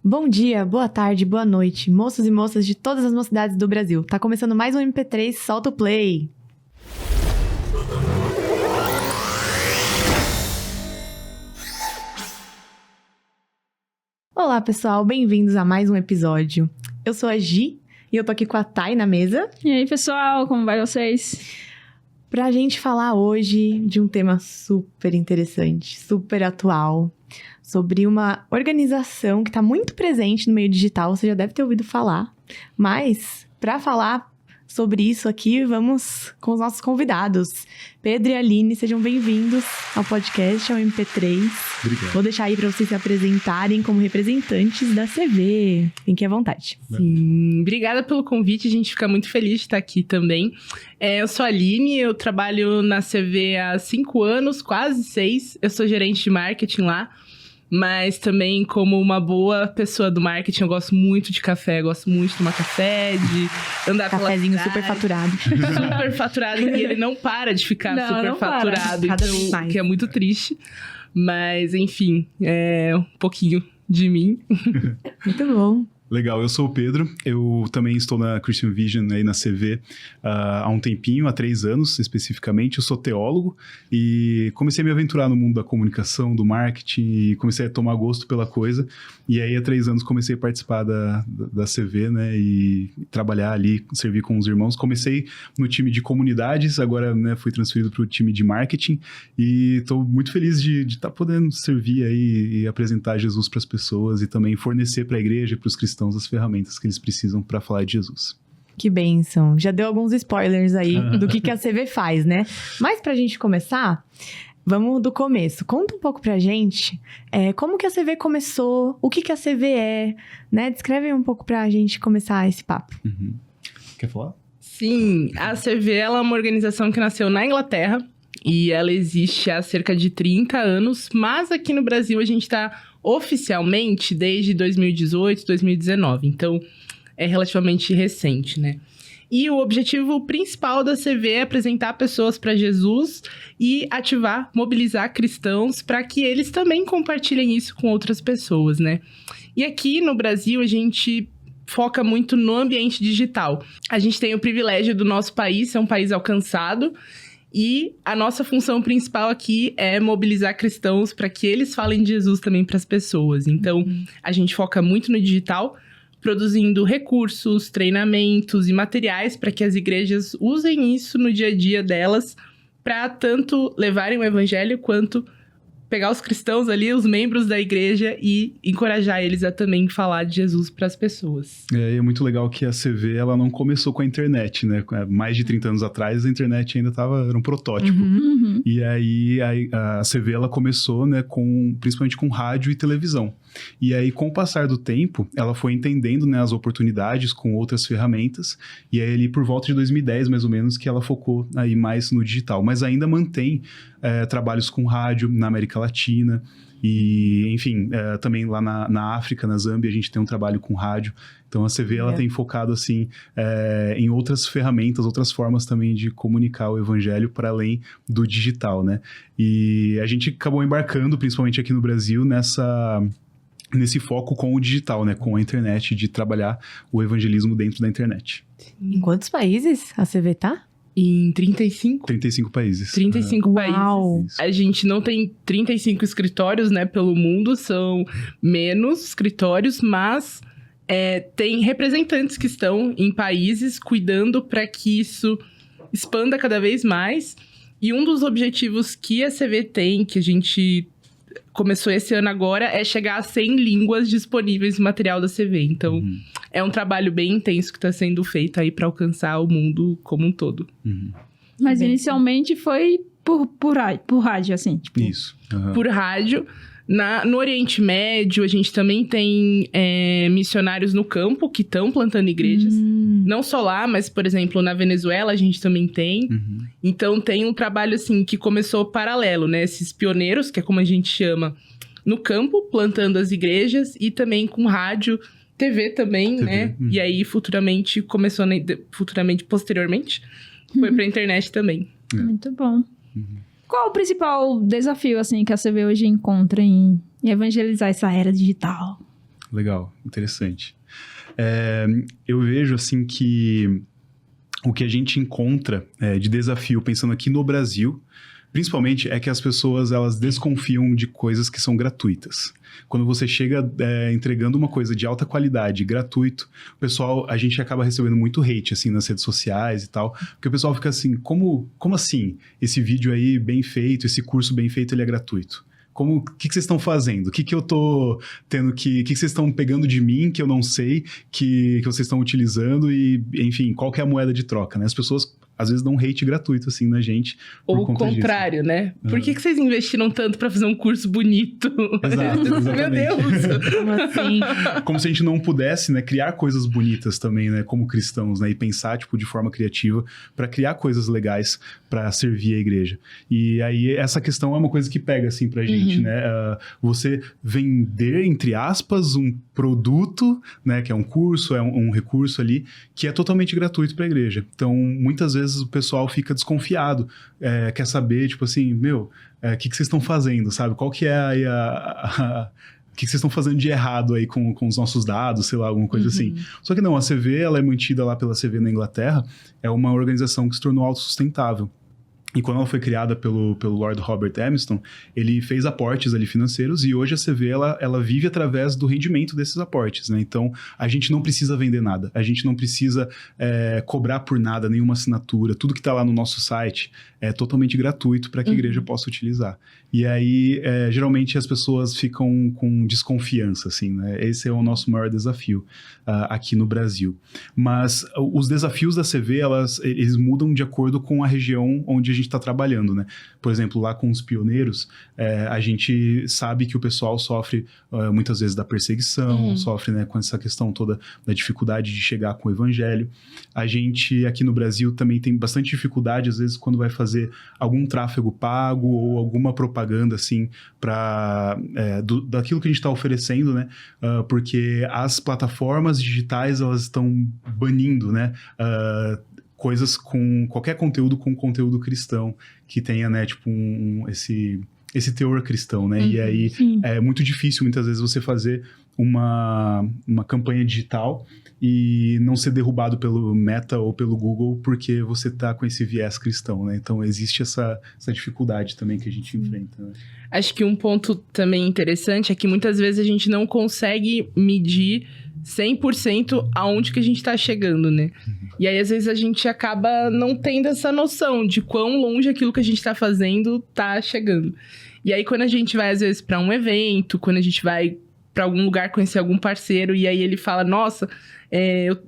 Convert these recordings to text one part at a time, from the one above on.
Bom dia, boa tarde, boa noite, moços e moças de todas as mocidades do Brasil. Tá começando mais um MP3, solta o play! Olá, pessoal, bem-vindos a mais um episódio. Eu sou a Gi e eu tô aqui com a Thay na mesa. E aí, pessoal, como vai vocês? Pra gente falar hoje de um tema super interessante, super atual, sobre uma organização que está muito presente no meio digital, você já deve ter ouvido falar. Mas, para falar sobre isso aqui, vamos com os nossos convidados. Pedro e Aline, sejam bem-vindos ao podcast, ao MP3. Obrigado. Vou deixar aí para vocês se apresentarem como representantes da CV. Fiquem à vontade. Sim, obrigada pelo convite, a gente fica muito feliz de estar aqui também. Eu sou a Aline, eu trabalho na CV há 5 anos, quase 6. Eu sou gerente de marketing lá. Mas também, como uma boa pessoa do marketing, eu gosto muito de café. Gosto muito de tomar café, de andar pela cidade. Cafézinho super faturado. Super faturado. E ele não para de ficar super faturado. Cada vez Então, mais. que é muito triste. Mas, enfim, é um pouquinho de mim. Muito bom. Legal, eu sou o Pedro, eu também estou na Christian Vision aí na CV há um tempinho, há 3 anos especificamente. Eu sou teólogo e comecei a me aventurar no mundo da comunicação, do marketing e comecei a tomar gosto pela coisa. E aí há 3 anos comecei a participar da CV, né, e trabalhar ali, servir com os irmãos. Comecei no time de comunidades, agora, né, fui transferido para o time de marketing e estou muito feliz de estar podendo servir aí e apresentar Jesus para as pessoas e também fornecer para a igreja, para os cristãos, as ferramentas que eles precisam para falar de Jesus. Que bênção. Já deu alguns spoilers aí do que a CV faz, né? Mas pra gente começar, vamos do começo. Conta um pouco pra gente como que a CV começou, o que a CV é, né? Descreve um pouco pra gente começar esse papo. Uhum. Quer falar? Sim, a CV ela é uma organização que nasceu na Inglaterra e ela existe há cerca de 30 anos, mas aqui no Brasil a gente está oficialmente desde 2018, 2019, então é relativamente recente, né? E o objetivo principal da CV é apresentar pessoas para Jesus e ativar, mobilizar cristãos para que eles também compartilhem isso com outras pessoas, né? E aqui no Brasil a gente foca muito no ambiente digital. A gente tem o privilégio do nosso país ser um país alcançado. E a nossa função principal aqui é mobilizar cristãos para que eles falem de Jesus também para as pessoas. Então, a gente foca muito no digital, produzindo recursos, treinamentos e materiais para que as igrejas usem isso no dia a dia delas para tanto levarem o evangelho quanto pegar os cristãos ali, os membros da igreja e encorajar eles a também falar de Jesus para as pessoas. É muito legal que a CV ela não começou com a internet, né? Mais de 30 anos atrás a internet ainda era um protótipo. E aí a CV ela começou, né, principalmente com rádio e televisão. E aí, com o passar do tempo, ela foi entendendo, né, as oportunidades com outras ferramentas. E aí, ali por volta de 2010, mais ou menos, que ela focou aí mais no digital. Mas ainda mantém trabalhos com rádio na América Latina. E, enfim, também lá na África, na Zâmbia, a gente tem um trabalho com rádio. Então, a CV ela tem focado, assim, em outras ferramentas, outras formas também de comunicar o evangelho para além do digital, né? E a gente acabou embarcando, principalmente aqui no Brasil, nesse foco com o digital, né? Com a internet, de trabalhar o evangelismo dentro da internet. Em quantos países a CV tá? Em 35? 35 países. 35 países. Uau. A gente não tem 35 escritórios, né, pelo mundo, são menos escritórios, mas tem representantes que estão em países cuidando para que isso expanda cada vez mais. E um dos objetivos que a CV tem, que a gente começou esse ano agora, é chegar a 100 línguas disponíveis no material da CV. Então, é um trabalho bem intenso que está sendo feito aí para alcançar o mundo como um todo. Mas inicialmente foi por rádio, assim. Tipo... Isso. Por rádio. No Oriente Médio, a gente também tem missionários no campo que estão plantando igrejas. Não só lá, mas, por exemplo, na Venezuela a gente também tem. Então, tem um trabalho, assim, que começou paralelo, né? Esses pioneiros, que é como a gente chama, no campo, plantando as igrejas. E também com rádio, TV também, né? E aí, posteriormente, foi pra internet também. Muito bom. Qual o principal desafio, assim, que a CV hoje encontra em evangelizar essa era digital? legal, interessante. Eu vejo, assim, que o que a gente encontra de desafio, pensando aqui no Brasil, principalmente, é que as pessoas, elas desconfiam de coisas que são gratuitas. Quando você chega entregando uma coisa de alta qualidade, gratuito, o pessoal, a gente acaba recebendo muito hate, assim, nas redes sociais e tal, porque o pessoal fica assim, como assim? Esse vídeo aí bem feito, esse curso bem feito, ele é gratuito? O que vocês estão fazendo? O que eu tô tendo que... O que vocês estão pegando de mim que eu não sei, que vocês estão utilizando e, enfim, qual que é a moeda de troca, né? As pessoas, às vezes, dão hate gratuito, assim, na gente. Ou o contrário, né? Por que vocês investiram tanto pra fazer um curso bonito? Exato, Meu Deus! Como assim? Como se a gente não pudesse, né, criar coisas bonitas também, né, como cristãos, né, e pensar, tipo, de forma criativa para criar coisas legais para servir a igreja. E aí, essa questão é uma coisa que pega, assim, pra gente, né? Você vender, entre aspas, um produto, né, que é um curso, é um recurso ali, que é totalmente gratuito para a igreja. Então, muitas vezes o pessoal fica desconfiado, quer saber, tipo assim, o que vocês estão fazendo, sabe? Qual que é aí o que vocês estão fazendo de errado aí com os nossos dados, sei lá, alguma coisa assim. Só que não, a CV, ela é mantida lá pela CV na Inglaterra, é uma organização que se tornou autossustentável. E quando ela foi criada pelo Lord Robert Emston, ele fez aportes ali financeiros e hoje a CV, ela vive através do rendimento desses aportes, né? Então, a gente não precisa vender nada, a gente não precisa cobrar por nada, nenhuma assinatura, tudo que está lá no nosso site é totalmente gratuito para que a igreja possa utilizar. E aí, geralmente, as pessoas ficam com desconfiança, assim, né? Esse é o nosso maior desafio aqui no Brasil. Mas os desafios da CV, eles mudam de acordo com a região onde a gente está trabalhando, né? Por exemplo, lá com os pioneiros, a gente sabe que o pessoal sofre muitas vezes da perseguição, sofre, né, com essa questão toda da dificuldade de chegar com o evangelho. A gente aqui no Brasil também tem bastante dificuldade, às vezes, quando vai fazer algum tráfego pago ou alguma propaganda, assim, daquilo que a gente está oferecendo, né? Porque as plataformas digitais, elas estão banindo, né? Coisas com qualquer conteúdo com conteúdo cristão que tenha, né, tipo, esse teor cristão, né? E aí é muito difícil, muitas vezes, você fazer uma campanha digital e não ser derrubado pelo Meta ou pelo Google porque você tá com esse viés cristão, né? Então, existe essa dificuldade também que a gente enfrenta, né? Acho que um ponto também interessante é que muitas vezes a gente não consegue medir 100% aonde que a gente tá chegando, né? E aí, às vezes, a gente acaba não tendo essa noção de quão longe aquilo que a gente tá fazendo tá chegando. E aí, quando a gente vai, às vezes, pra um evento, quando a gente vai pra algum lugar conhecer algum parceiro, e aí ele fala, nossa,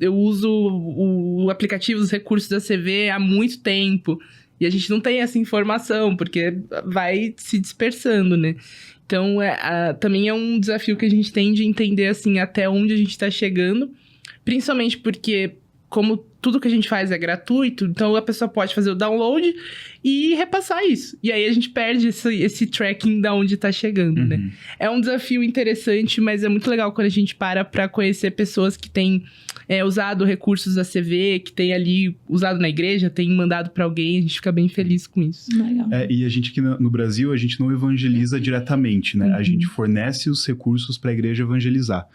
eu uso o aplicativo, os recursos da CV há muito tempo, e a gente não tem essa informação, porque vai se dispersando, né? Então, também é um desafio que a gente tem de entender, assim, até onde a gente está chegando. Principalmente porque, como tudo que a gente faz é gratuito, então a pessoa pode fazer o download e repassar isso. E aí a gente perde esse tracking de onde está chegando, né? É um desafio interessante, mas é muito legal quando a gente para conhecer pessoas que têm usado recursos da CV, que tem ali usado na igreja, tem mandado para alguém, a gente fica bem feliz com isso. Legal. E a gente aqui no Brasil, a gente não evangeliza diretamente, né? A gente fornece os recursos para a igreja evangelizar.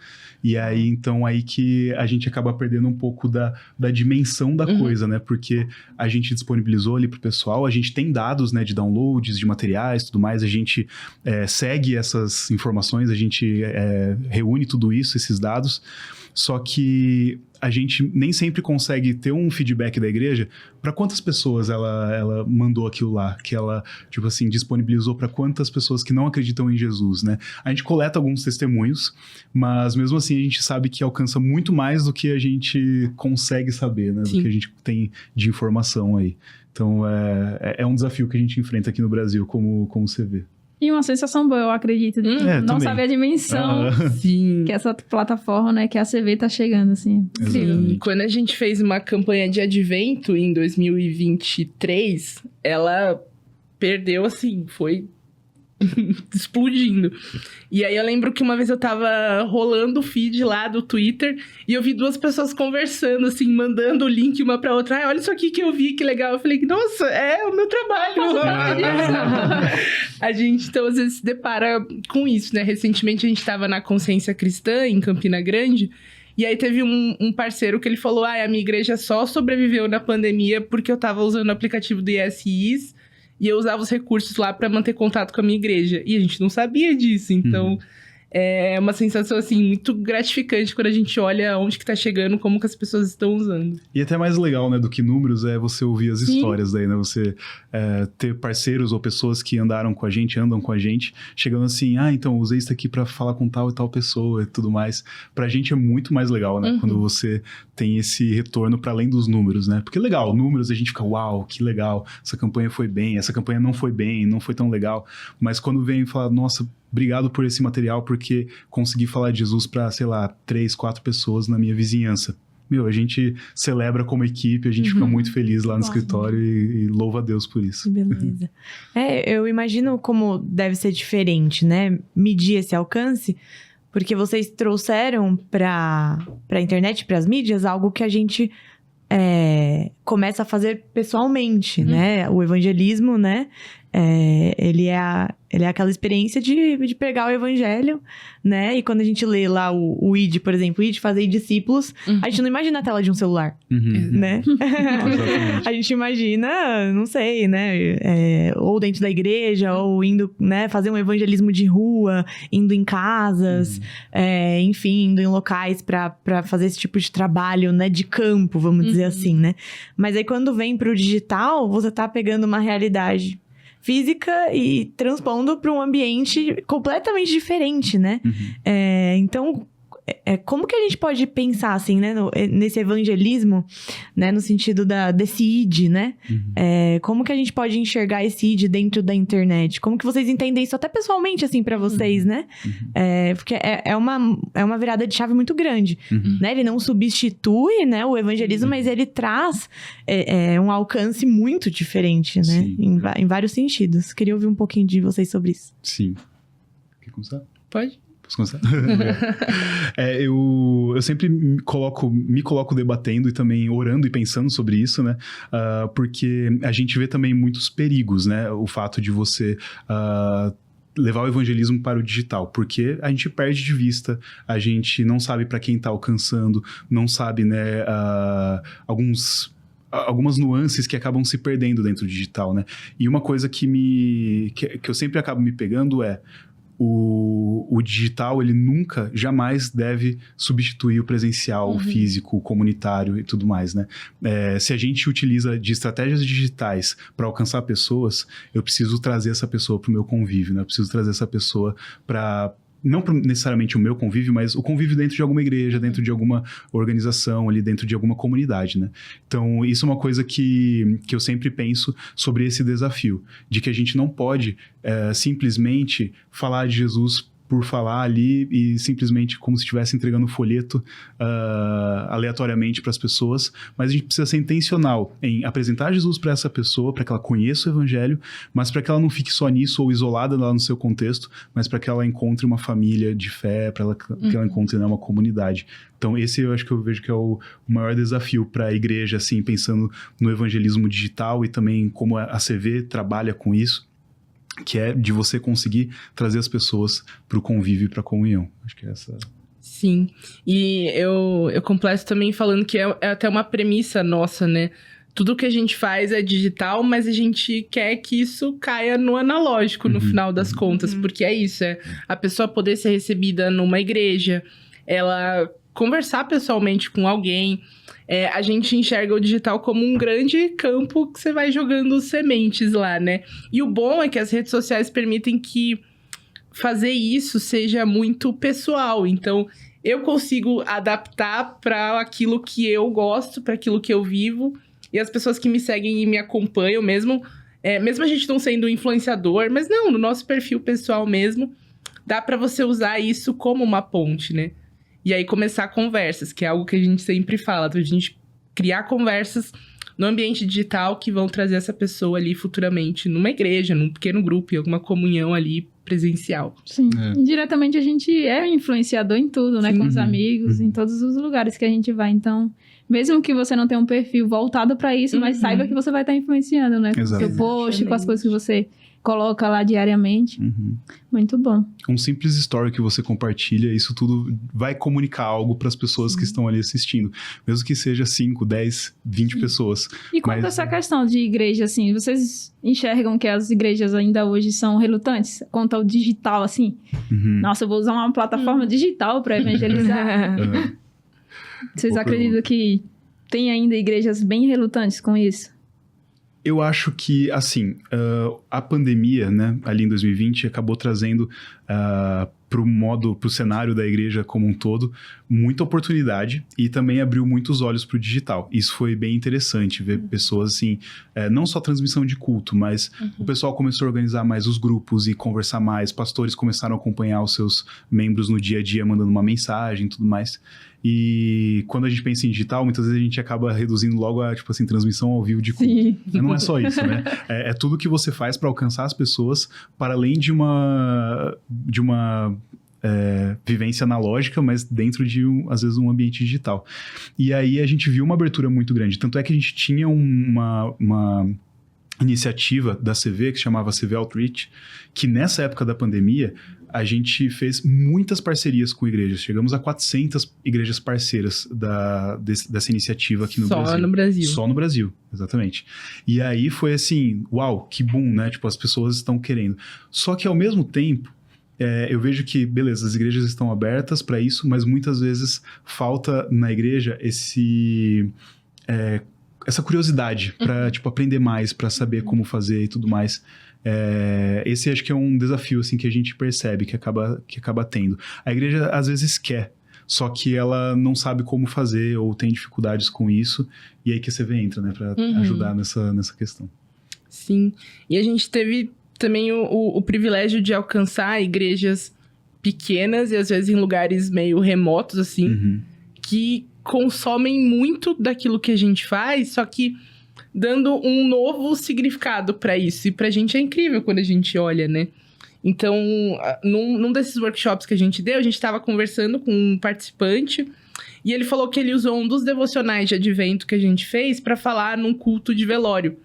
E aí, então, aí que a gente acaba perdendo um pouco da dimensão da coisa, né? Porque a gente disponibilizou ali pro pessoal, a gente tem dados, né, de downloads, de materiais, tudo mais, a gente segue essas informações, a gente reúne tudo isso, esses dados, só que a gente nem sempre consegue ter um feedback da igreja para quantas pessoas ela mandou aquilo lá, que ela, tipo assim, disponibilizou para quantas pessoas que não acreditam em Jesus, né? A gente coleta alguns testemunhos, mas mesmo assim a gente sabe que alcança muito mais do que a gente consegue saber, né? Sim. Do que a gente tem de informação aí. Então, é um desafio que a gente enfrenta aqui no Brasil, como você vê. E uma sensação boa, eu acredito, de não também. saber a dimensão que essa plataforma, né, que a CV tá chegando, assim. Sim, quando a gente fez uma campanha de advento em 2023, ela perdeu, assim, foi explodindo. E aí eu lembro que uma vez eu tava rolando o feed lá do Twitter e eu vi 2 pessoas conversando, assim, mandando o link uma pra outra. Olha isso aqui que eu vi, que legal. Eu falei, nossa, é o meu trabalho. A gente, então, às vezes se depara com isso, né? Recentemente a gente tava na Consciência Cristã, em Campina Grande, e aí teve um parceiro que ele falou, a minha igreja só sobreviveu na pandemia porque eu tava usando o aplicativo do ISIS e eu usava os recursos lá pra manter contato com a minha igreja. E a gente não sabia disso, então... É uma sensação, assim, muito gratificante quando a gente olha onde que tá chegando, como que as pessoas estão usando. E até mais legal, né, do que números é você ouvir as histórias daí, né? Você ter parceiros ou pessoas que andam com a gente, chegando assim, então, usei isso aqui pra falar com tal e tal pessoa e tudo mais. Pra gente é muito mais legal, né? Quando você tem esse retorno pra além dos números, né? Porque legal, números a gente fica, uau, que legal, essa campanha foi bem, essa campanha não foi bem, não foi tão legal. Mas quando vem e fala, nossa, obrigado por esse material, porque consegui falar de Jesus para, sei lá, 3, 4 pessoas na minha vizinhança. A gente celebra como equipe, a gente fica muito feliz lá no escritório e louva a Deus por isso. Beleza. Eu imagino como deve ser diferente, né? Medir esse alcance, porque vocês trouxeram para a internet, para as mídias, algo que a gente começa a fazer pessoalmente, né? O evangelismo, né? Ele é aquela experiência de pegar o evangelho, né? E quando a gente lê lá o ID, por exemplo, ID, fazer discípulos, a gente não imagina a tela de um celular, né? A gente imagina, não sei, né? Ou dentro da igreja, ou indo, né? Fazer um evangelismo de rua, indo em casas, enfim, indo em locais pra fazer esse tipo de trabalho, né? De campo, vamos dizer assim, né? Mas aí quando vem pro digital, você tá pegando uma realidade física e transpondo para um ambiente completamente diferente, né? Então, como que a gente pode pensar, assim, né? Nesse evangelismo, né? No sentido desse ID, né? Como que a gente pode enxergar esse ID dentro da internet? Como que vocês entendem isso até pessoalmente, assim, para vocês, né? Porque é uma virada de chave muito grande, né? Ele não substitui, né, o evangelismo, mas ele traz um alcance muito diferente, né? Em vários sentidos. Queria ouvir um pouquinho de vocês sobre isso. Sim. Quer começar? Pode. Posso começar? Eu sempre me coloco debatendo e também orando e pensando sobre isso, né? Porque a gente vê também muitos perigos, né? O fato de você levar o evangelismo para o digital, porque a gente perde de vista, a gente não sabe para quem está alcançando, não sabe, né? Algumas nuances que acabam se perdendo dentro do digital, né? E uma coisa que eu sempre acabo me pegando é o digital, ele nunca, jamais deve substituir o presencial, o físico, o comunitário e tudo mais, né? Se a gente utiliza de estratégias digitais para alcançar pessoas, eu preciso trazer essa pessoa para o meu convívio, né? Eu preciso trazer essa pessoa para... Não necessariamente o meu convívio, mas o convívio dentro de alguma igreja, dentro de alguma organização, ali dentro de alguma comunidade, né? Então, isso é uma coisa que eu sempre penso sobre esse desafio, de que a gente não pode simplesmente falar de Jesus por falar ali e simplesmente como se estivesse entregando um folheto aleatoriamente para as pessoas, mas a gente precisa ser intencional em apresentar Jesus para essa pessoa, para que ela conheça o evangelho, mas para que ela não fique só nisso ou isolada lá no seu contexto, mas para que ela encontre uma família de fé, para que ela encontre, né, uma comunidade. Então esse eu acho que eu vejo que é o maior desafio para a igreja, assim, pensando no evangelismo digital e também como a CV trabalha com isso, que é de você conseguir trazer as pessoas para o convívio e para a comunhão. Acho que é essa... Sim, e eu completo também falando que é até uma premissa nossa, né? Tudo que a gente faz é digital, mas a gente quer que isso caia no analógico no final das contas, porque é isso, a pessoa poder ser recebida numa igreja, ela conversar pessoalmente com alguém. A gente enxerga o digital como um grande campo que você vai jogando sementes lá, né? E o bom é que as redes sociais permitem que fazer isso seja muito pessoal. Então, eu consigo adaptar para aquilo que eu gosto, para aquilo que eu vivo. E as pessoas que me seguem e me acompanham mesmo a gente não sendo influenciador, mas não, no nosso perfil pessoal mesmo, dá para você usar isso como uma ponte, né? E aí começar conversas, que é algo que a gente sempre fala, a gente criar conversas no ambiente digital que vão trazer essa pessoa ali futuramente numa igreja, num pequeno grupo, em alguma comunhão ali presencial. Sim. Indiretamente a gente é influenciador em tudo, né? Sim. Com os amigos, em todos os lugares que a gente vai. Então, mesmo que você não tenha um perfil voltado pra isso, mas saiba que você vai estar influenciando, né? Com o seu Exatamente. post, com as coisas que você coloca lá diariamente. Muito bom. Um simples story que você compartilha, isso tudo vai comunicar algo para as pessoas que estão ali assistindo. Mesmo que seja 5, 10, 20 pessoas. E quanto a essa questão de igreja, assim, vocês enxergam que as igrejas ainda hoje são relutantes quanto ao digital, assim? Nossa, eu vou usar uma plataforma digital para evangelizar. Vocês acreditam que tem ainda igrejas bem relutantes com isso? Eu acho que, assim, a pandemia, né, ali em 2020, acabou trazendo pro cenário da igreja como um todo, muita oportunidade e também abriu muitos olhos pro digital. Isso foi bem interessante, ver pessoas, assim, não só transmissão de culto, mas o pessoal começou a organizar mais os grupos e conversar mais, pastores começaram a acompanhar os seus membros no dia a dia, mandando uma mensagem e tudo mais. E quando a gente pensa em digital, muitas vezes a gente acaba reduzindo logo a, tipo assim, transmissão ao vivo de culto. Sim. Mas não é só isso, né? É tudo que você faz para alcançar as pessoas, para além de uma vivência analógica, mas dentro de, às vezes, um ambiente digital. E aí a gente viu uma abertura muito grande. Tanto é que a gente tinha uma iniciativa da CV, que se chamava CV Outreach, que nessa época da pandemia, a gente fez muitas parcerias com igrejas. Chegamos a 400 igrejas parceiras dessa iniciativa aqui no Brasil. Só no Brasil. Só no Brasil, exatamente. E aí foi assim, uau, que boom, né? Tipo, as pessoas estão querendo. Só que ao mesmo tempo, eu vejo que, beleza, as igrejas estão abertas para isso, mas muitas vezes falta na igreja essa curiosidade para tipo, aprender mais, para saber como fazer e tudo mais. Esse acho que é um desafio assim, que a gente percebe que acaba tendo. A igreja às vezes quer, só que ela não sabe como fazer ou tem dificuldades com isso, e aí que você entra, né, para ajudar nessa questão. Sim, e a gente teve também o privilégio de alcançar igrejas pequenas e às vezes em lugares meio remotos, assim, que consomem muito daquilo que a gente faz, só que dando um novo significado para isso. E pra gente é incrível quando a gente olha, né? Então, num desses workshops que a gente deu, a gente tava conversando com um participante e ele falou que ele usou um dos devocionais de advento que a gente fez para falar num culto de velório.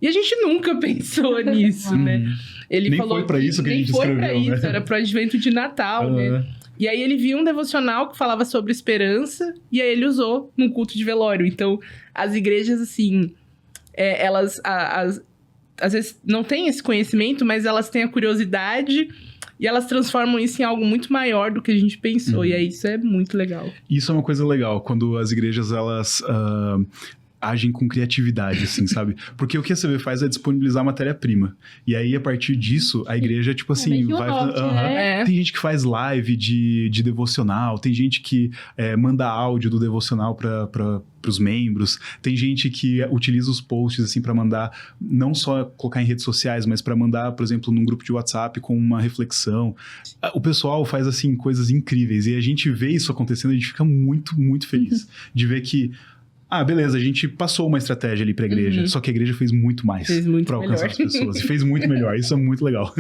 E a gente nunca pensou nisso, né? Ele nem falou foi pra isso que a gente escreveu, nem foi pra isso, né? era pro advento de Natal, né? E aí ele viu um devocional que falava sobre esperança e aí ele usou num culto de velório. Então, as igrejas, assim, elas às vezes não têm esse conhecimento, mas elas têm a curiosidade e elas transformam isso em algo muito maior do que a gente pensou. E aí isso é muito legal. Isso é uma coisa legal, quando as igrejas, elas agem com criatividade, assim, sabe? Porque o que a CV faz é disponibilizar matéria-prima. E aí, a partir disso, a igreja, tipo assim, vai... Tem gente que faz live de devocional, tem gente que manda áudio do devocional para os membros, tem gente que utiliza os posts, assim, para mandar, não só colocar em redes sociais, mas para mandar, por exemplo, num grupo de WhatsApp com uma reflexão. O pessoal faz, assim, coisas incríveis. E a gente vê isso acontecendo, a gente fica muito, muito feliz de ver que beleza, a gente passou uma estratégia ali pra igreja, só que a igreja fez muito mais pra alcançar as pessoas. E fez muito melhor, isso é muito legal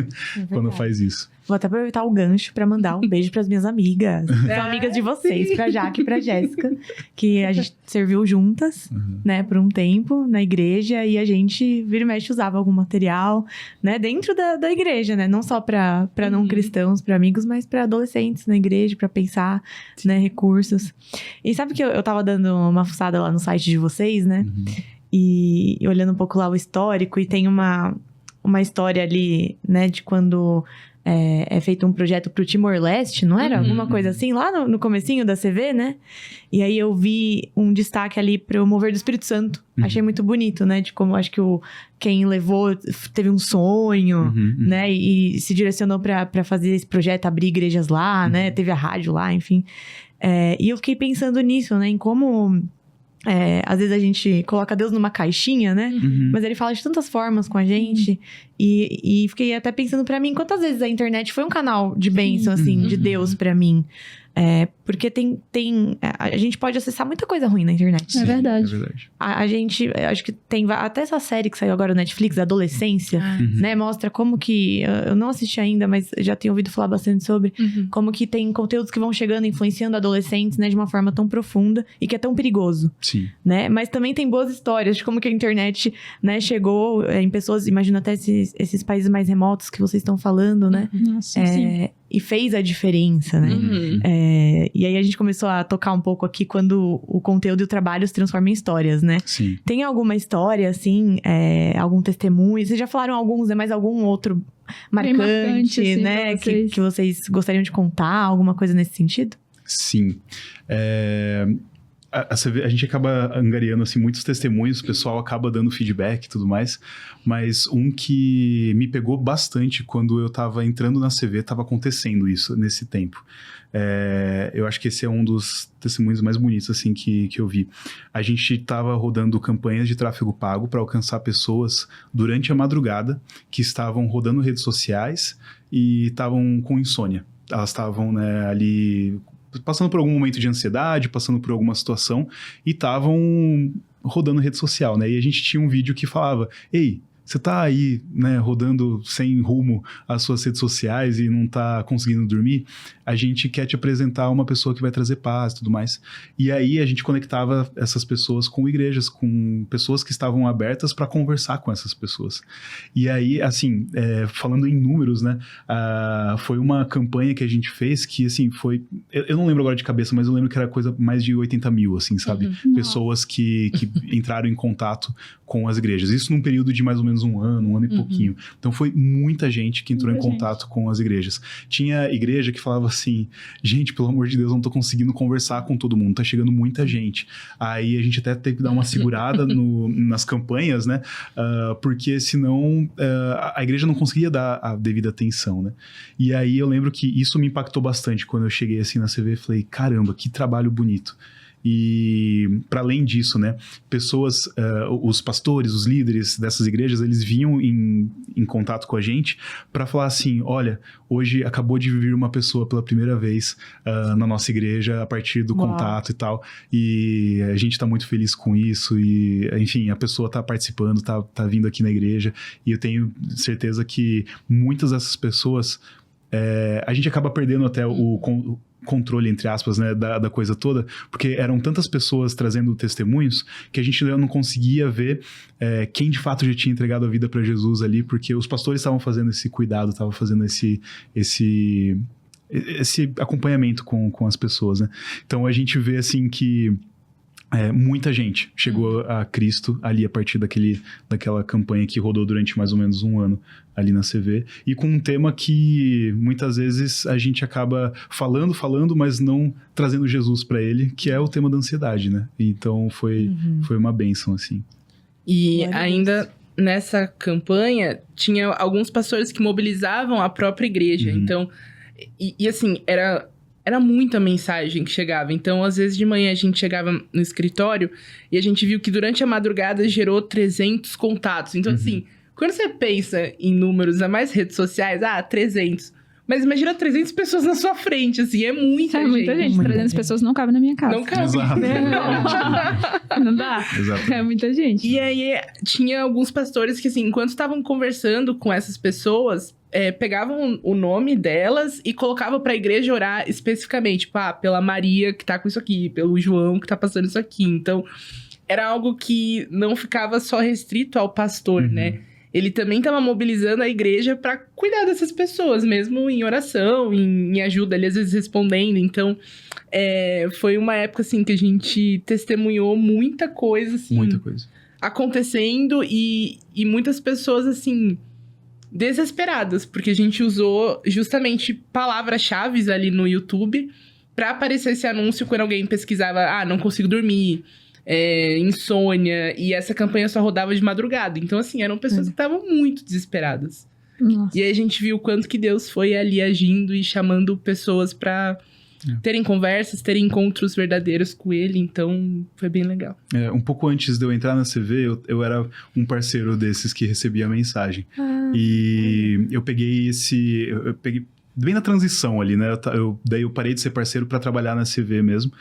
quando faz isso. Vou até aproveitar o gancho pra mandar um beijo pras minhas amigas. São amigas de vocês, pra Jaque e pra Jéssica, que a gente serviu juntas, né, por um tempo na igreja, e a gente, vira e mexe, usava algum material, né, dentro da igreja, né, não só pra não cristãos, pra amigos, mas pra adolescentes na igreja, pra pensar, né, recursos. E sabe que eu tava dando uma fuçada lá no site de vocês, né, e olhando um pouco lá o histórico, e tem uma história ali, né, de quando... É feito um projeto pro Timor-Leste, não era? Alguma coisa assim, lá no comecinho da CV, né? E aí eu vi um destaque ali pro Mover do Espírito Santo. Achei muito bonito, né? De como acho que quem levou teve um sonho, né? E se direcionou pra fazer esse projeto, abrir igrejas lá, né? Teve a rádio lá, enfim. E eu fiquei pensando nisso, né? Em como... às vezes a gente coloca Deus numa caixinha, né? Mas ele fala de tantas formas com a gente. E fiquei até pensando pra mim, quantas vezes a internet foi um canal de bênção, assim, de Deus pra mim. Porque a gente pode acessar muita coisa ruim na internet. Sim, é verdade. É verdade. A gente, acho que tem até essa série que saiu agora no Netflix, Adolescência, né? Mostra como que, eu não assisti ainda, mas já tenho ouvido falar bastante sobre, como que tem conteúdos que vão chegando, influenciando adolescentes, né? De uma forma tão profunda e que é tão perigoso. Sim. Né? Mas também tem boas histórias de como que a internet, né, chegou em pessoas, imagino até esses países mais remotos que vocês estão falando, né? Nossa, sim. E fez a diferença, né? E aí a gente começou a tocar um pouco aqui quando o conteúdo e o trabalho se transformam em histórias, né? Sim. Tem alguma história, assim, algum testemunho? Vocês já falaram alguns, né? Mas algum outro marcante, assim, né? Que vocês gostariam de contar? Alguma coisa nesse sentido? Sim. A gente acaba angariando assim, muitos testemunhos, o pessoal acaba dando feedback e tudo mais, mas um que me pegou bastante quando eu estava entrando na CV, estava acontecendo isso nesse tempo. Eu acho que esse é um dos testemunhos mais bonitos assim, que eu vi. A gente estava rodando campanhas de tráfego pago para alcançar pessoas durante a madrugada que estavam rodando redes sociais e estavam com insônia. Elas estavam, né, ali passando por algum momento de ansiedade, passando por alguma situação, e estavam rodando rede social, né? E a gente tinha um vídeo que falava, ei, você tá aí, né, rodando sem rumo as suas redes sociais e não tá conseguindo dormir? A gente quer te apresentar uma pessoa que vai trazer paz e tudo mais. E aí a gente conectava essas pessoas com igrejas, com pessoas que estavam abertas para conversar com essas pessoas. E aí, assim, falando em números, né, foi uma campanha que a gente fez que, assim, foi... Eu não lembro agora de cabeça, mas eu lembro que era coisa mais de 80 mil, assim, sabe? Pessoas que entraram em contato com as igrejas. Isso num período de mais ou menos um ano e pouquinho. Então foi muita gente que entrou em contato com as igrejas. Tinha igreja que falava assim, gente, pelo amor de Deus, eu não tô conseguindo conversar com todo mundo, tá chegando muita gente. Aí a gente até teve que dar uma segurada nas campanhas, né? Porque senão a igreja não conseguia dar a devida atenção, né? E aí eu lembro que isso me impactou bastante quando eu cheguei assim na CV e falei, caramba, que trabalho bonito. E para além disso, né, pessoas, os pastores, os líderes dessas igrejas, eles vinham em contato com a gente para falar assim, olha, hoje acabou de vir uma pessoa pela primeira vez na nossa igreja a partir do contato e tal, e a gente tá muito feliz com isso e, enfim, a pessoa tá participando, tá vindo aqui na igreja, e eu tenho certeza que muitas dessas pessoas, a gente acaba perdendo até o controle, entre aspas, né, da coisa toda, porque eram tantas pessoas trazendo testemunhos que a gente não conseguia ver quem de fato já tinha entregado a vida para Jesus ali, porque os pastores estavam fazendo esse cuidado, estavam fazendo esse acompanhamento com as pessoas, né? Então a gente vê assim que muita gente chegou a Cristo ali a partir daquela campanha que rodou durante mais ou menos um ano ali na CV, e com um tema que muitas vezes a gente acaba falando, mas não trazendo Jesus para ele, que é o tema da ansiedade, né? Então foi uma bênção, assim. E ainda nessa campanha, tinha alguns pastores que mobilizavam a própria igreja. Então, e assim, era muita mensagem que chegava. Então, às vezes de manhã a gente chegava no escritório e a gente viu que durante a madrugada gerou 300 contatos. Então, assim, quando você pensa em números a mais redes sociais, 300. Mas imagina 300 pessoas na sua frente, assim, é muita gente. Muita gente. 300 pessoas não cabem na minha casa. Não cabe. Exato. Não dá. Exato. É muita gente. E aí, tinha alguns pastores que, assim, enquanto estavam conversando com essas pessoas, pegavam o nome delas e colocavam pra igreja orar especificamente. Tipo, pela Maria que tá com isso aqui, pelo João que tá passando isso aqui. Então, era algo que não ficava só restrito ao pastor, né? Ele também estava mobilizando a igreja para cuidar dessas pessoas, mesmo em oração, em ajuda, ali às vezes respondendo. Então, foi uma época, assim, que a gente testemunhou muita coisa, assim, muita coisa acontecendo, e muitas pessoas, assim, desesperadas, porque a gente usou justamente palavras-chave ali no YouTube para aparecer esse anúncio quando alguém pesquisava, não consigo dormir, insônia, e essa campanha só rodava de madrugada. Então, assim, eram pessoas que estavam muito desesperadas. Nossa. E aí a gente viu o quanto que Deus foi ali agindo e chamando pessoas pra terem conversas, terem encontros verdadeiros com ele. Então, foi bem legal. Um pouco antes de eu entrar na CV, eu era um parceiro desses que recebia a mensagem. E eu peguei bem na transição ali, né? Daí eu parei de ser parceiro para trabalhar na CV mesmo.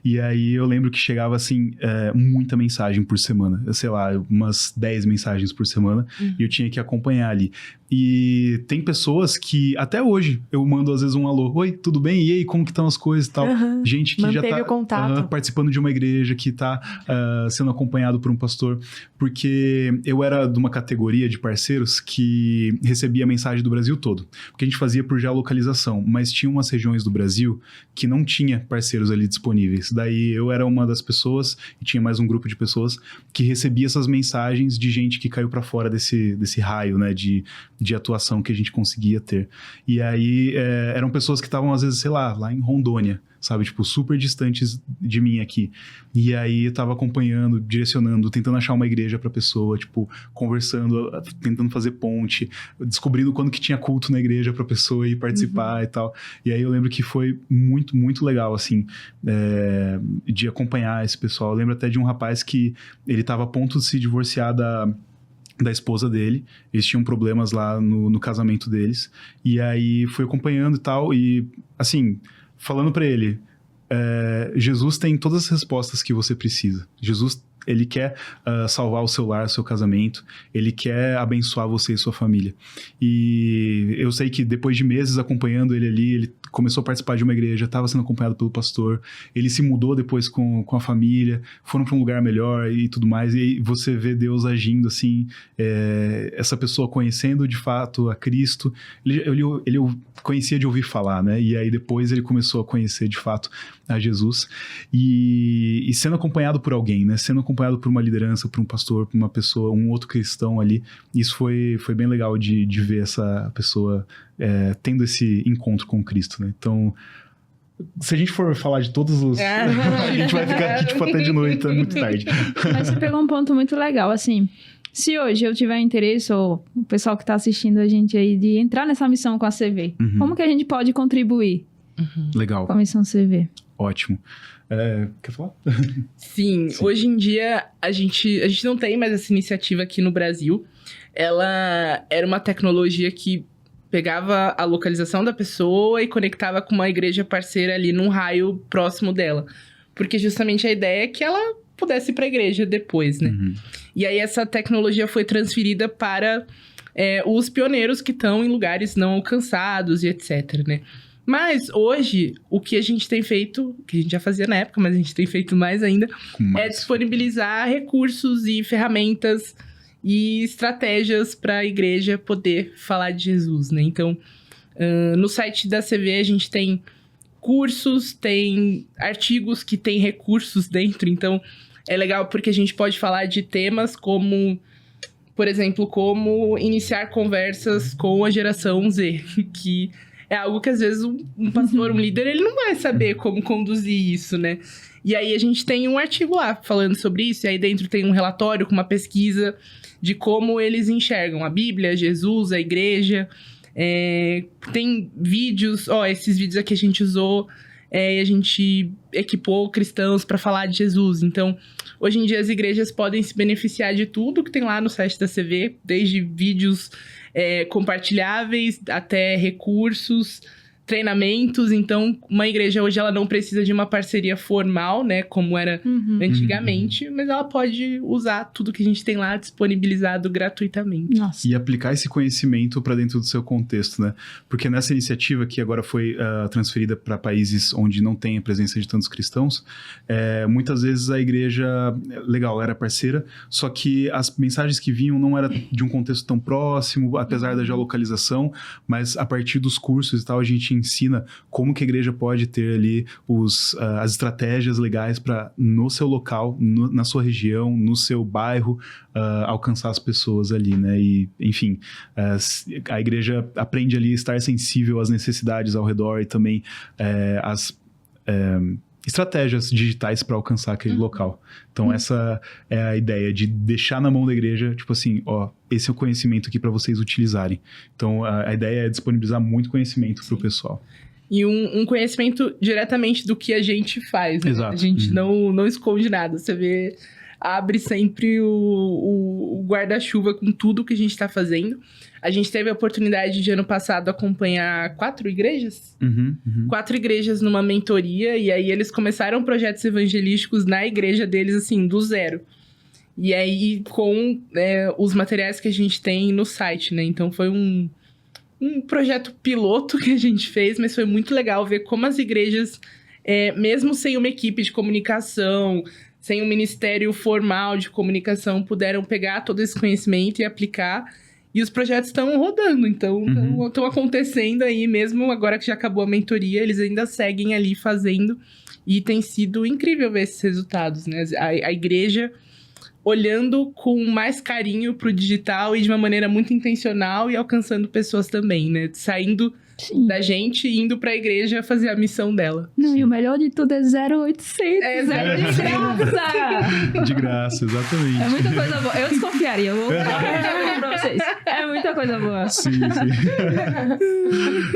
E aí eu lembro que chegava, assim, muita mensagem por semana. Sei lá, umas 10 mensagens por semana. E eu tinha que acompanhar ali. E tem pessoas que, até hoje, eu mando às vezes um alô. Oi, tudo bem? E aí, como que estão as coisas e tal? Gente que Manteve já tá o contato. participando de uma igreja, que tá sendo acompanhado por um pastor. Porque eu era de uma categoria de parceiros que recebia mensagem do Brasil todo. Porque a gente fazia por geolocalização, mas tinha umas regiões do Brasil que não tinha parceiros ali disponíveis. Daí eu era uma das pessoas, e tinha mais um grupo de pessoas, que recebia essas mensagens de gente que caiu para fora desse raio, né, de atuação que a gente conseguia ter. E aí eram pessoas que estavam, às vezes, sei lá em Rondônia, sabe? Tipo, super distantes de mim aqui. E aí eu tava acompanhando, direcionando, tentando achar uma igreja pra pessoa, tipo, conversando, tentando fazer ponte, descobrindo quando que tinha culto na igreja pra pessoa ir participar e tal. E aí eu lembro que foi muito, muito legal, assim, de acompanhar esse pessoal. Eu lembro até de um rapaz que ele tava a ponto de se divorciar da esposa dele. Eles tinham problemas lá no casamento deles. E aí fui acompanhando e tal, e assim, falando pra ele, Jesus tem todas as respostas que você precisa. Jesus, ele quer salvar o seu lar, o seu casamento. Ele quer abençoar você e sua família. E eu sei que depois de meses acompanhando ele ali, ele começou a participar de uma igreja, estava sendo acompanhado pelo pastor. Ele se mudou depois com a família, foram para um lugar melhor e tudo mais. E aí você vê Deus agindo assim, essa pessoa conhecendo de fato a Cristo. Ele conhecia de ouvir falar, né? E aí depois ele começou a conhecer de fato a Jesus. E sendo acompanhado por alguém, né? Sendo acompanhado por uma liderança, por um pastor, por uma pessoa, um outro cristão ali. Isso foi bem legal de ver essa pessoa tendo esse encontro com Cristo, né? Então, se a gente for falar de todos os... a gente vai ficar aqui tipo, até de noite, é muito tarde. Mas você pegou um ponto muito legal, assim... Se hoje eu tiver interesse, ou o pessoal que está assistindo a gente aí, de entrar nessa missão com a CV, como que a gente pode contribuir Legal. com a missão CV? Ótimo. Quer falar? Sim, hoje em dia a gente não tem mais essa iniciativa aqui no Brasil. Ela era uma tecnologia que pegava a localização da pessoa e conectava com uma igreja parceira ali num raio próximo dela. Porque justamente a ideia é que ela pudesse ir para a igreja depois, né? E aí essa tecnologia foi transferida para os pioneiros que estão em lugares não alcançados e etc, né? Mas hoje, o que a gente tem feito, que a gente já fazia na época, mas a gente tem feito mais ainda, é disponibilizar recursos e ferramentas e estratégias para a igreja poder falar de Jesus, né? Então, no site da CV a gente tem cursos, tem artigos que tem recursos dentro, então é legal porque a gente pode falar de temas como, por exemplo, como iniciar conversas com a geração Z, que é algo que às vezes um pastor, um líder, ele não vai saber como conduzir isso, né? E aí a gente tem um artigo lá falando sobre isso, e aí dentro tem um relatório com uma pesquisa de como eles enxergam a Bíblia, Jesus, a igreja. Tem vídeos, esses vídeos aqui a gente usou, e a gente equipou cristãos para falar de Jesus. Então, hoje em dia as igrejas podem se beneficiar de tudo que tem lá no site da CV, desde vídeos compartilháveis até recursos, treinamentos. Então, uma igreja hoje ela não precisa de uma parceria formal, né, como era antigamente, mas ela pode usar tudo que a gente tem lá disponibilizado gratuitamente. Nossa. E aplicar esse conhecimento para dentro do seu contexto, né? Porque nessa iniciativa que agora foi transferida para países onde não tem a presença de tantos cristãos, muitas vezes a igreja, legal, era parceira, só que as mensagens que vinham não era de um contexto tão próximo, apesar da geolocalização, mas a partir dos cursos e tal, a gente ensina como que a igreja pode ter ali as estratégias legais para, no seu local, na sua região, no seu bairro, alcançar as pessoas ali, né? E, enfim, a igreja aprende ali a estar sensível às necessidades ao redor e também às estratégias digitais para alcançar aquele local. Então, essa é a ideia de deixar na mão da igreja, tipo assim, esse é o conhecimento aqui para vocês utilizarem. Então, a ideia é disponibilizar muito conhecimento para o pessoal. E um conhecimento diretamente do que a gente faz, né? Exato. A gente não esconde nada. Você vê abre sempre o guarda-chuva com tudo que a gente está fazendo. A gente teve a oportunidade de, ano passado, acompanhar 4 igrejas? 4 igrejas numa mentoria, e aí eles começaram projetos evangelísticos na igreja deles, assim, do zero. E aí, com os materiais que a gente tem no site, né? Então, foi um projeto piloto que a gente fez, mas foi muito legal ver como as igrejas, mesmo sem uma equipe de comunicação, sem um ministério formal de comunicação, puderam pegar todo esse conhecimento e aplicar. E os projetos estão rodando, então estão acontecendo aí, mesmo agora que já acabou a mentoria, eles ainda seguem ali fazendo. E tem sido incrível ver esses resultados, né? A igreja olhando com mais carinho pro digital e de uma maneira muito intencional e alcançando pessoas também, né? Saindo da gente e indo pra igreja fazer a missão dela. Não, e o melhor de tudo é 0800. Zero de graça! De graça, exatamente. É muita coisa boa. Eu desconfiaria, eu vou falar pra vocês. É muita coisa boa. Sim.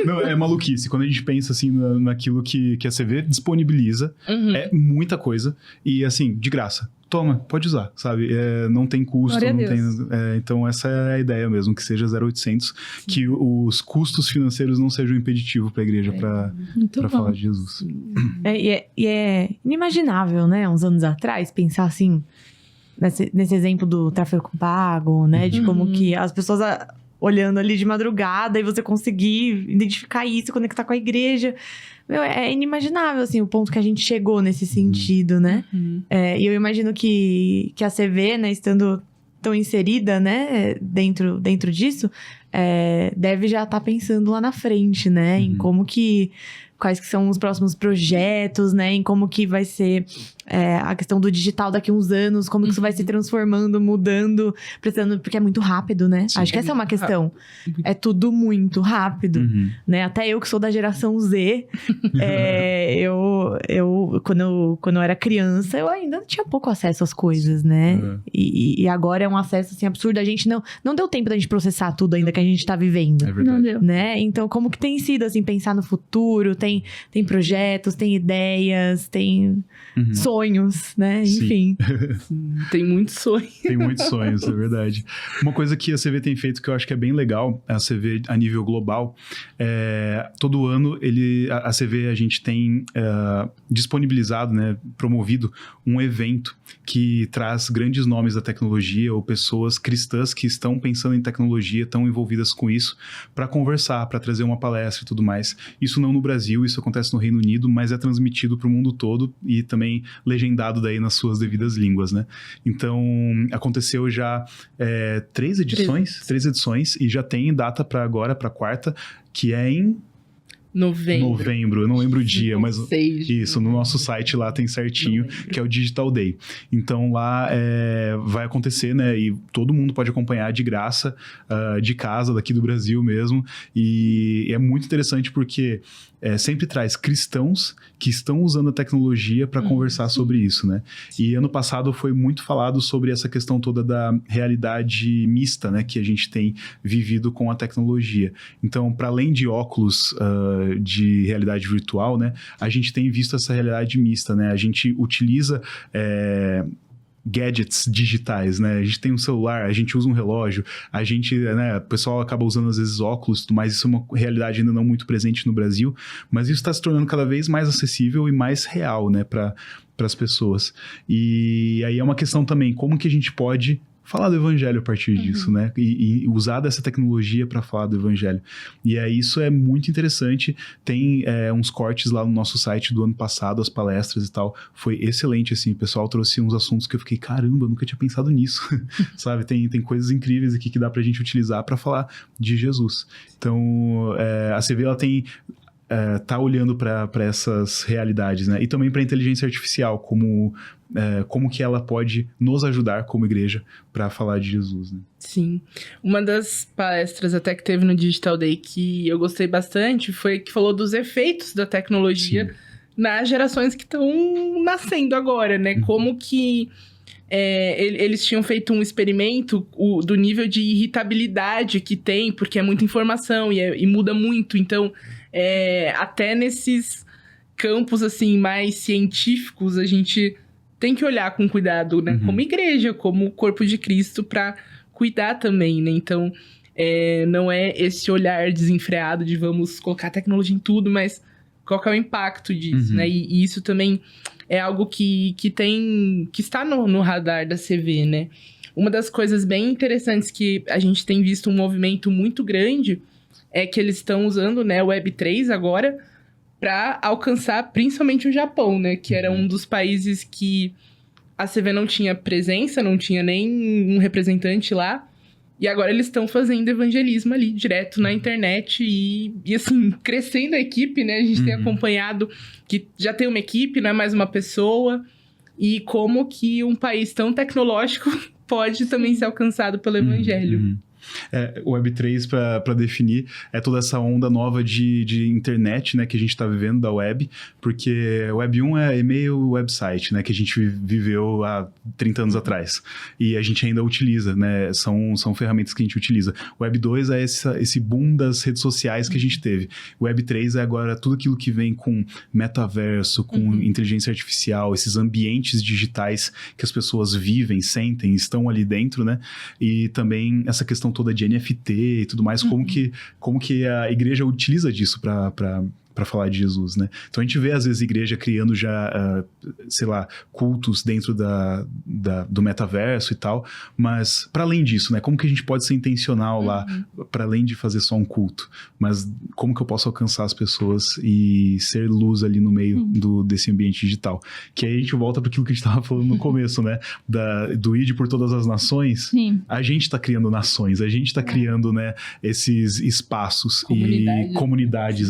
Não, é maluquice. Quando a gente pensa, assim, naquilo que a CV disponibiliza, é muita coisa. E, assim, de graça. Toma, pode usar, sabe? Não tem custo, Glória não a Deus. tem... então, essa é a ideia mesmo, que seja 0800, que os custos financeiros não sejam impeditivo para a igreja para falar de Jesus. E é inimaginável, né? Uns anos atrás, pensar assim, nesse exemplo do tráfego pago, né? De como que as pessoas olhando ali de madrugada e você conseguir identificar isso, conectar com a igreja. Meu, é inimaginável, assim, o ponto que a gente chegou nesse sentido, né? E eu imagino que a CV, né, estando tão inserida, né, dentro disso, deve já estar pensando lá na frente, né? Em como quais que são os próximos projetos, né? Em como que vai ser a questão do digital daqui a uns anos, como que isso vai se transformando, mudando, porque é muito rápido, né? Sim, acho que essa é uma questão. É tudo muito rápido, né? Até eu que sou da geração Z, quando eu era criança, eu ainda tinha pouco acesso às coisas, né? E agora é um acesso, assim, absurdo. A gente não deu tempo da gente processar tudo ainda que a gente tá vivendo. É verdade. Não deu. Né? Então, como que tem sido, assim, pensar no futuro? Tem projetos, tem ideias, tem sonhos, né? Sim. Enfim. Tem muitos sonhos. Tem muitos sonhos, é verdade. Uma coisa que a CV tem feito que eu acho que é bem legal, a CV a nível global, todo ano a CV a gente tem disponibilizado, né, promovido um evento que traz grandes nomes da tecnologia ou pessoas cristãs que estão pensando em tecnologia, estão envolvidas com isso, para conversar, para trazer uma palestra e tudo mais. Isso não no Brasil, isso acontece no Reino Unido, mas é transmitido para o mundo todo e também legendado daí nas suas devidas línguas, né? Então, aconteceu já 3 edições e já tem data para agora, para quarta, que é em novembro, eu não lembro o dia, mas isso, no nosso site lá tem certinho, que é o Digital Day. Então lá vai acontecer, né, e todo mundo pode acompanhar de graça, de casa, daqui do Brasil mesmo, e é muito interessante porque sempre traz cristãos que estão usando a tecnologia para conversar sobre isso, né? E ano passado foi muito falado sobre essa questão toda da realidade mista, né, que a gente tem vivido com a tecnologia. Então, para além de óculos de realidade virtual, né, a gente tem visto essa realidade mista, né? A gente utiliza gadgets digitais, né? A gente tem um celular, a gente usa um relógio, a gente, né, o pessoal acaba usando às vezes óculos, mas isso é uma realidade ainda não muito presente no Brasil, mas isso está se tornando cada vez mais acessível e mais real, né, para as pessoas. E aí é uma questão também, como que a gente pode falar do evangelho a partir disso, né? E usar dessa tecnologia para falar do evangelho. E isso é muito interessante. Tem uns cortes lá no nosso site do ano passado, as palestras e tal. Foi excelente, assim. O pessoal trouxe uns assuntos que eu fiquei, caramba, eu nunca tinha pensado nisso. Sabe? Tem coisas incríveis aqui que dá pra gente utilizar para falar de Jesus. Então, a CV, ela tem... tá olhando para essas realidades, né? E também para a inteligência artificial, como que ela pode nos ajudar como igreja para falar de Jesus, né? Sim. Uma das palestras até que teve no Digital Day que eu gostei bastante foi que falou dos efeitos da tecnologia nas gerações que estão nascendo agora, né? Como que eles tinham feito um experimento do nível de irritabilidade que tem, porque é muita informação e muda muito. Então, até nesses campos, assim, mais científicos, a gente tem que olhar com cuidado, né? Como igreja, como corpo de Cristo, para cuidar também, né? Então, não é esse olhar desenfreado de vamos colocar tecnologia em tudo, mas qual que é o impacto disso, né? E isso também é algo que está no radar da CV, né? Uma das coisas bem interessantes que a gente tem visto um movimento muito grande é que eles estão usando, né, o Web3 agora para alcançar principalmente o Japão, né? Que era um dos países que a CV não tinha presença, não tinha nem um representante lá. E agora eles estão fazendo evangelismo ali, direto na internet e assim, crescendo a equipe, né? A gente tem acompanhado que já tem uma equipe, não é mais uma pessoa. E como que um país tão tecnológico pode também ser alcançado pelo evangelho. O Web3, para definir, é toda essa onda nova de internet, né, que a gente está vivendo da web, porque Web 1 é e-mail, website, né, que a gente viveu há 30 anos atrás, e a gente ainda utiliza, né, são ferramentas que a gente utiliza. Web 2 é esse boom das redes sociais que a gente teve. Web 3 é agora tudo aquilo que vem com metaverso, com inteligência artificial, esses ambientes digitais que as pessoas vivem, sentem, estão ali dentro, né, e também essa questão toda de NFT e tudo mais, como que a igreja utiliza disso para falar de Jesus, né? Então a gente vê às vezes a igreja criando já, sei lá, cultos dentro do metaverso e tal, mas para além disso, né? Como que a gente pode ser intencional lá, para além de fazer só um culto, mas como que eu posso alcançar as pessoas e ser luz ali no meio desse ambiente digital? Que aí a gente volta para aquilo que a gente estava falando no começo, né? Do ID por todas as nações. Sim. A gente está criando nações, a gente está criando, né, esses espaços e comunidades,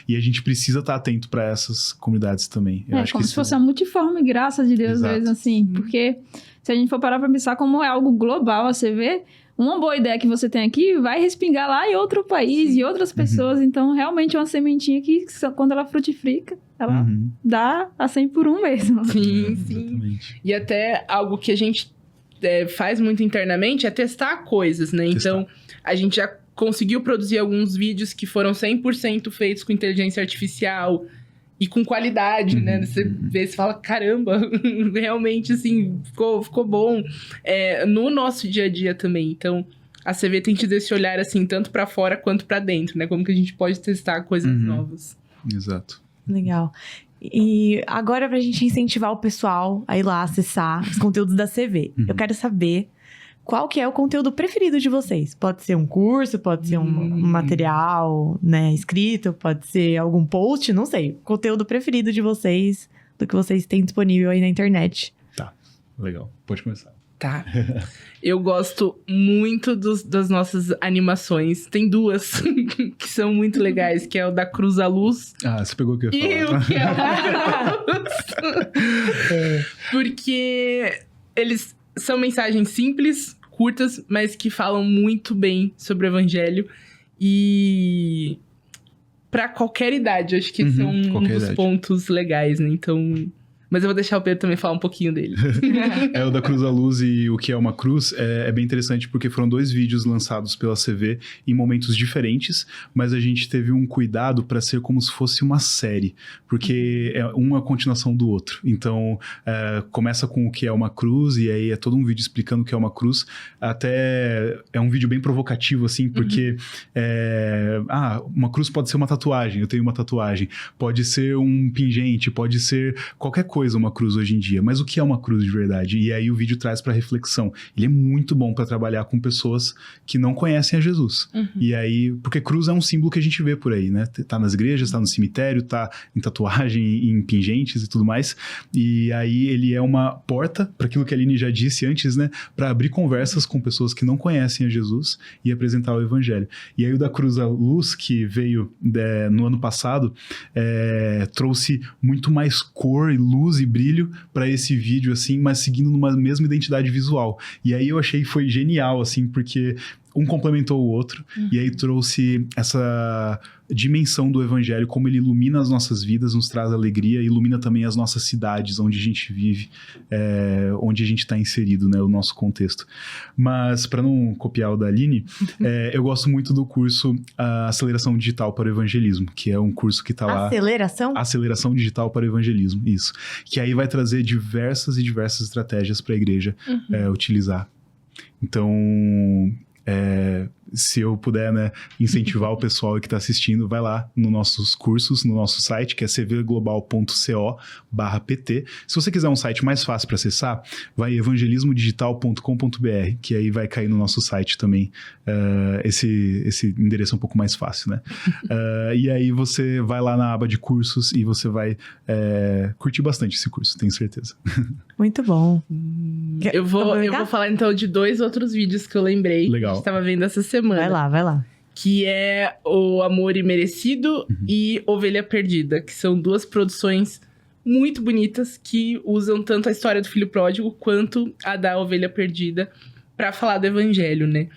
e a gente precisa estar atento para essas comunidades também. Eu acho como que se fosse a multiforme graça de Deus mesmo, assim. Porque se a gente for parar para pensar como é algo global, você vê, uma boa ideia que você tem aqui vai respingar lá em outro país e outras pessoas. Então, realmente é uma sementinha que, quando ela frutifica, ela dá a 100 por 1 mesmo. Sim. Exatamente. E até algo que a gente faz muito internamente é testar coisas, né? Então, a gente já conseguiu produzir alguns vídeos que foram 100% feitos com inteligência artificial e com qualidade, né? Você vê e fala, caramba, realmente, assim, ficou bom. No nosso dia a dia também. Então, a CV tem tido esse olhar, assim, tanto para fora quanto para dentro, né? Como que a gente pode testar coisas novas. Exato. Legal. E agora, pra gente incentivar o pessoal a ir lá acessar os conteúdos da CV, eu quero saber qual que é o conteúdo preferido de vocês. Pode ser um curso, pode ser um material, né, escrito, pode ser algum post, não sei. O conteúdo preferido de vocês, do que vocês têm disponível aí na internet. Tá, legal. Pode começar. Tá. Eu gosto muito das nossas animações. Tem duas que são muito legais, que é o da Cruz à Luz. Ah, você pegou o que eu ia E falar. o que é o da Luz. Porque eles são mensagens simples, curtas, mas que falam muito bem sobre o evangelho. E para qualquer idade, acho que esse é um dos pontos legais, né? Então, mas eu vou deixar o Pedro também falar um pouquinho dele. O da Cruz à Luz e o que é uma cruz é bem interessante porque foram 2 vídeos lançados pela CV em momentos diferentes, mas a gente teve um cuidado para ser como se fosse uma série, porque é uma continuação do outro. Então, começa com o que é uma cruz e aí é todo um vídeo explicando o que é uma cruz. Até é um vídeo bem provocativo, assim, porque uma cruz pode ser uma tatuagem, eu tenho uma tatuagem, pode ser um pingente, pode ser qualquer coisa uma cruz hoje em dia, mas o que é uma cruz de verdade? E aí o vídeo traz para reflexão. Ele é muito bom para trabalhar com pessoas que não conhecem a Jesus. E aí, porque cruz é um símbolo que a gente vê por aí, né? Tá nas igrejas, tá no cemitério, tá em tatuagem, em pingentes e tudo mais. E aí ele é uma porta para aquilo que a Aline já disse antes, né? Para abrir conversas com pessoas que não conhecem a Jesus e apresentar o evangelho. E aí o da Cruz à Luz, que veio no ano passado, trouxe muito mais cor e luz e brilho para esse vídeo, assim, mas seguindo numa mesma identidade visual. E aí eu achei que foi genial, assim, porque um complementou o outro, e aí trouxe essa dimensão do evangelho, como ele ilumina as nossas vidas, nos traz alegria, ilumina também as nossas cidades, onde a gente vive, onde a gente está inserido, né, o nosso contexto. Mas, para não copiar o da Aline, eu gosto muito do curso Aceleração Digital para o Evangelismo, que é um curso que está lá... Aceleração Digital para o Evangelismo, isso. Que aí vai trazer diversas estratégias para a igreja utilizar. Então... se eu puder, né, incentivar o pessoal que está assistindo, vai lá nos nossos cursos, no nosso site, que é cvglobal.co/pt. Se você quiser um site mais fácil para acessar, vai em evangelismodigital.com.br, que aí vai cair no nosso site também. Esse endereço é um pouco mais fácil, né? E aí você vai lá na aba de cursos e você vai curtir bastante esse curso, tenho certeza. Muito bom. Eu vou falar então de 2 outros vídeos que eu lembrei. Legal. Que estava vendo essa semana. Vai lá. Que é o Amor Imerecido e Ovelha Perdida, que são 2 produções muito bonitas que usam tanto a história do filho pródigo quanto a da Ovelha Perdida para falar do evangelho, né?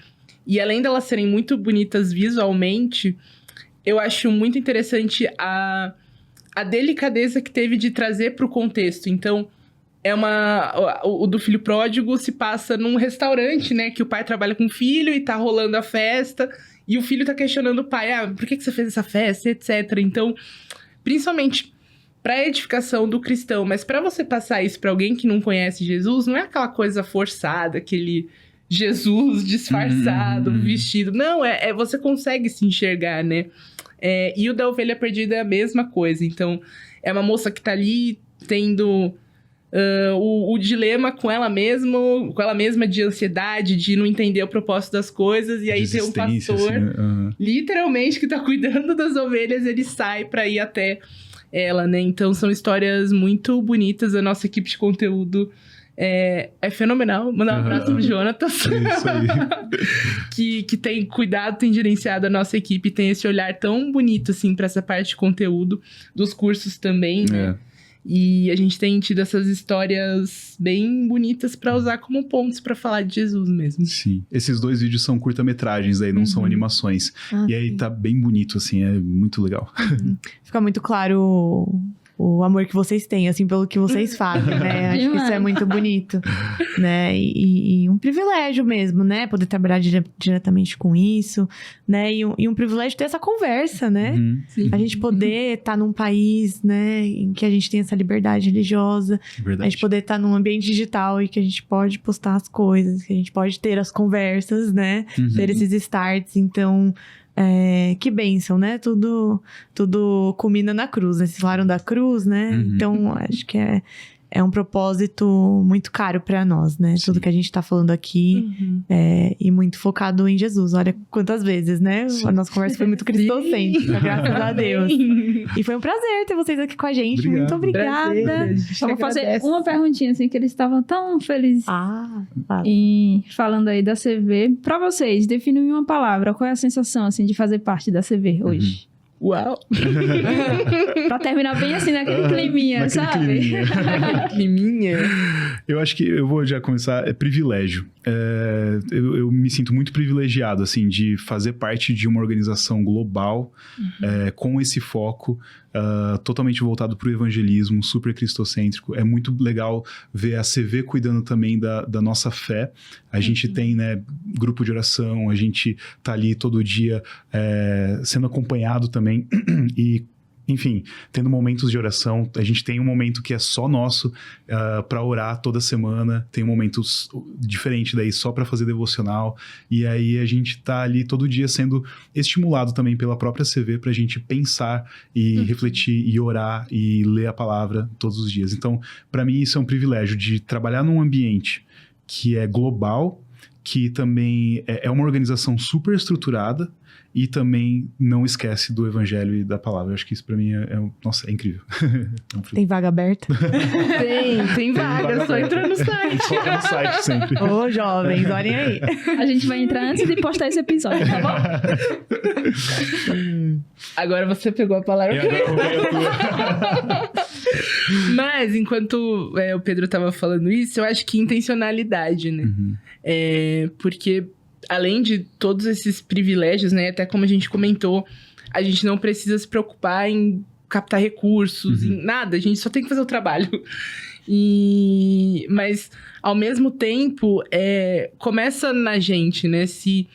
E além delas serem muito bonitas visualmente, eu acho muito interessante a delicadeza que teve de trazer para o contexto. Então, o do filho pródigo se passa num restaurante, né? Que o pai trabalha com o filho e tá rolando a festa. E o filho tá questionando o pai, por que você fez essa festa, etc. Então, principalmente pra edificação do cristão, mas pra você passar isso pra alguém que não conhece Jesus, não é aquela coisa forçada, aquele Jesus disfarçado, vestido. Não, você consegue se enxergar, né? E o da Ovelha Perdida é a mesma coisa. Então, é uma moça que tá ali tendo... o dilema com ela mesma de ansiedade, de não entender o propósito das coisas, e aí tem um pastor, assim, literalmente, que tá cuidando das ovelhas, ele sai pra ir até ela, né? Então são histórias muito bonitas, a nossa equipe de conteúdo é fenomenal. Mandar um abraço pro Jonatas, isso aí. que tem cuidado, tem gerenciado a nossa equipe, tem esse olhar tão bonito, assim, pra essa parte de conteúdo, dos cursos também, né? E a gente tem tido essas histórias bem bonitas pra usar como pontos pra falar de Jesus mesmo. Sim. Esses 2 vídeos são curta-metragens aí, não são animações. E aí tá bem bonito, assim, é muito legal. Fica muito claro o amor que vocês têm, assim, pelo que vocês fazem, né? Acho que isso é muito bonito, né? E um privilégio mesmo, né? Poder trabalhar diretamente com isso, né? E um privilégio ter essa conversa, né? A gente poder estar num país, né? Em que a gente tem essa liberdade religiosa. Verdade. A gente poder estar num ambiente digital e que a gente pode postar as coisas, que a gente pode ter as conversas, né? Ter esses starts, então... que bênção, né? Tudo culmina na cruz, né? Vocês falaram da cruz, né? Então, acho que é um propósito muito caro para nós, né? Sim. Tudo que a gente tá falando aqui e muito focado em Jesus. Olha quantas vezes, né? Sim. A nossa conversa foi muito cristocêntrica, graças a Deus. E foi um prazer ter vocês aqui com a gente. Obrigado. Muito obrigada. Só vou fazer uma perguntinha, assim, que eles estavam tão felizes falando aí da CV. Pra vocês, definem em uma palavra, qual é a sensação, assim, de fazer parte da CV hoje? Uau! Pra terminar bem assim, naquele climinha, sabe? Climinha. Eu acho que eu vou já começar. É privilégio. Eu me sinto muito privilegiado, assim, de fazer parte de uma organização global com esse foco totalmente voltado para o evangelismo, super cristocêntrico. É muito legal ver a CV cuidando também da nossa fé. A gente tem, né, grupo de oração, a gente tá ali todo dia sendo acompanhado também e, enfim, tendo momentos de oração. A gente tem um momento que é só nosso para orar toda semana. Tem um momento diferente daí só para fazer devocional. E aí a gente tá ali todo dia sendo estimulado também pela própria CV pra gente pensar e refletir e orar e ler a palavra todos os dias. Então, para mim isso é um privilégio de trabalhar num ambiente que é global, que também é uma organização super estruturada e também não esquece do evangelho e da palavra. Eu acho que isso pra mim é incrível. Tem vaga aberta? Tem vaga, só entra no site. Foca no site sempre. Ô, jovens, olhem aí. A gente vai entrar antes de postar esse episódio, tá bom? Agora você pegou a palavra. Mas, enquanto o Pedro tava falando isso, eu acho que intencionalidade, né? Porque além de todos esses privilégios, né? Até como a gente comentou, a gente não precisa se preocupar em captar recursos, em nada. A gente só tem que fazer o trabalho. Mas, ao mesmo tempo, começa na gente, né? Se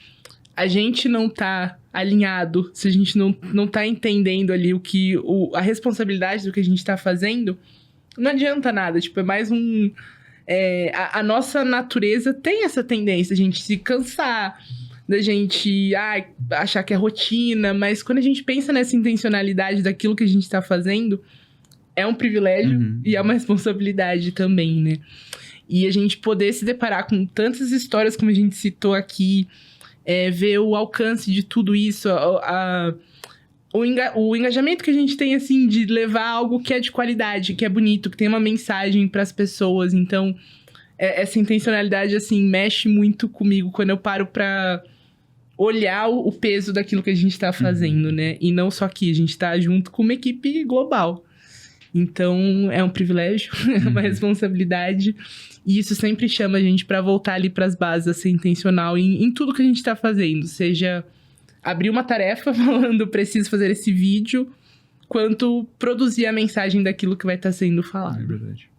a gente não tá alinhado, se a gente não tá entendendo ali a responsabilidade do que a gente tá fazendo, não adianta nada. Tipo, é mais um... a nossa natureza tem essa tendência, a gente se cansar, da gente achar que é rotina, mas quando a gente pensa nessa intencionalidade daquilo que a gente tá fazendo, é um privilégio e é uma responsabilidade também, né? E a gente poder se deparar com tantas histórias como a gente citou aqui, ver o alcance de tudo isso, o engajamento que a gente tem, assim, de levar algo que é de qualidade, que é bonito, que tem uma mensagem para as pessoas. Então, essa intencionalidade, assim, mexe muito comigo quando eu paro para olhar o peso daquilo que a gente tá fazendo, né? E não só aqui, a gente tá junto com uma equipe global. Então, é um privilégio, é uma responsabilidade. E isso sempre chama a gente para voltar ali pras bases, a ser intencional em tudo que a gente tá fazendo. Seja abrir uma tarefa falando, preciso fazer esse vídeo, quanto produzir a mensagem daquilo que vai estar sendo falado. É verdade.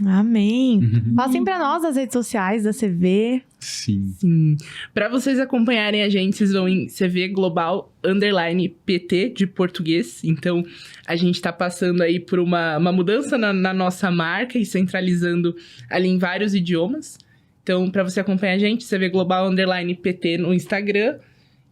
Amém. Passem pra nós as redes sociais da CV. Sim. Para vocês acompanharem a gente, vocês vão em CV Global _PT de português. Então, a gente tá passando aí por uma mudança na nossa marca e centralizando ali em vários idiomas. Então, para você acompanhar a gente, CV Global _PT no Instagram.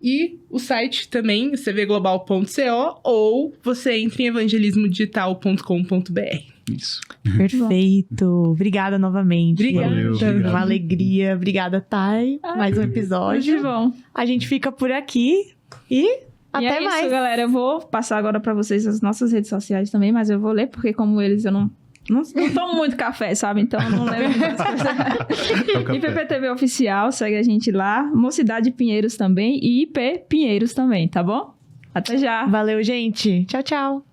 E o site também, cvglobal.co, ou você entra em evangelismodigital.com.br. Isso. Perfeito. Obrigada novamente. Obrigada. Valeu, obrigado. Uma alegria. Obrigada, Thay. Mais um episódio. Muito bom. A gente fica por aqui e até é mais. isso, galera. Eu vou passar agora pra vocês as nossas redes sociais também, mas eu vou ler, porque como eles eu não tomo muito café, sabe? Então eu não lembro muitas coisas. IPPTV Oficial, segue a gente lá. Mocidade Pinheiros também e IP Pinheiros também, tá bom? Até já. Valeu, gente. Tchau, tchau.